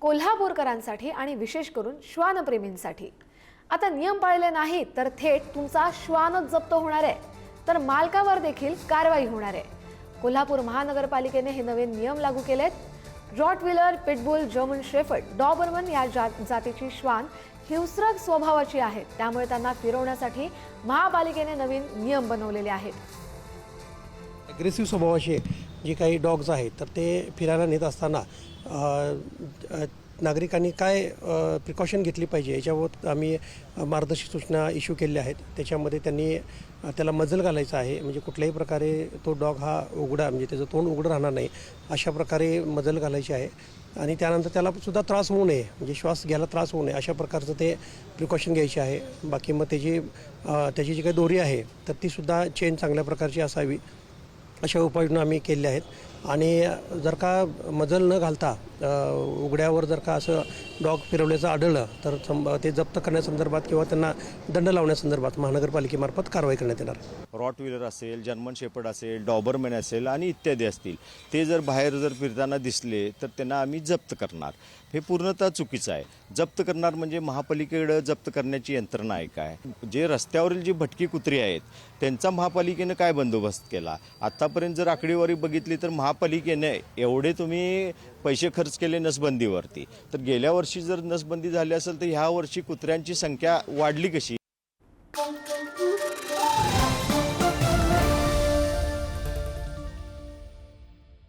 कोल्हापूरकरांसाठी आणि विशेष करून श्वानप्रेमींसाठी. आता नियम पाळले नाहीत तर थेट तुमचा श्वानच जप्त होणार आहे, तर मालकावर देखील कारवाई होणार आहे. कोल्हापूर महानगरपालिकेने हे नवे नियम लागू केलेत. रॉटव्हिलर, पिटबुल, जर्मन शेफर्ड, डॉबरमन या जातीची श्वान हिंस्रक स्वभावाची आहेत, त्यामुळे त्यांना फिरवण्यासाठी महापालिकेने नवीन नियम बनवलेले आहेत. ॲग्रेसिव्ह स्वभावाचे जे काही डॉग्स आहेत तर ते फिरायला नेत असताना नागरिकांनी काय प्रिकॉशन घेतली पाहिजे याच्यावर आम्ही मार्गदर्शक सूचना इश्यू केल्या आहेत. त्याच्यामध्ये त्यांनी त्याला मजल घालायचं आहे, म्हणजे कुठल्याही प्रकारे तो डॉग हा उघडा, म्हणजे त्याचं तोंड उघडं राहणार नाही अशा प्रकारे मजल घालायची आहे. आणि त्यानंतर त्याला सुद्धा त्रास होऊ नये, म्हणजे श्वास घ्यायला त्रास होऊ नये अशा प्रकारचं ते प्रिकॉशन घ्यायचे आहे. बाकी मग त्याची जी काही दोरी आहे तर तीसुद्धा चेन चांगल्या प्रकारची असावी अशा उपाययोजना आम्ही केल्या आहेत. आणि जर का मजल न घालता उघड्यावर जर का असं डॉग फिरवल्याचं आढळलं तर ते जप्त करण्यासंदर्भात किंवा त्यांना दंड लावण्यासंदर्भात महानगरपालिकेमार्फत कारवाई करण्यात येणार. रॉटव्हिलर असेल, जर्मन शेपर्ड असेल, डॉबरमॅन असेल आणि इत्यादी असतील, ते जर बाहेर जर फिरताना दिसले तर त्यांना आम्ही जप्त करणार. हे पूर्णतः चुकीचं आहे. जप्त करणार म्हणजे महापालिकेकडं जप्त करण्याची यंत्रणा आहे काय? जे रस्त्यावरील जी भटकी कुत्री आहेत त्यांचा महापालिकेनं काय बंदोबस्त केला? आत्तापर्यंत जर आकडेवारी बघितली तर महापालिकेने एवढे तुम्ही पैसे खर्च केले नसबंदीवरती, तर गेल्या वर्षी जर नसबंदी झाली असेल तर ह्या वर्षी कुत्र्यांची संख्या वाढली कशी?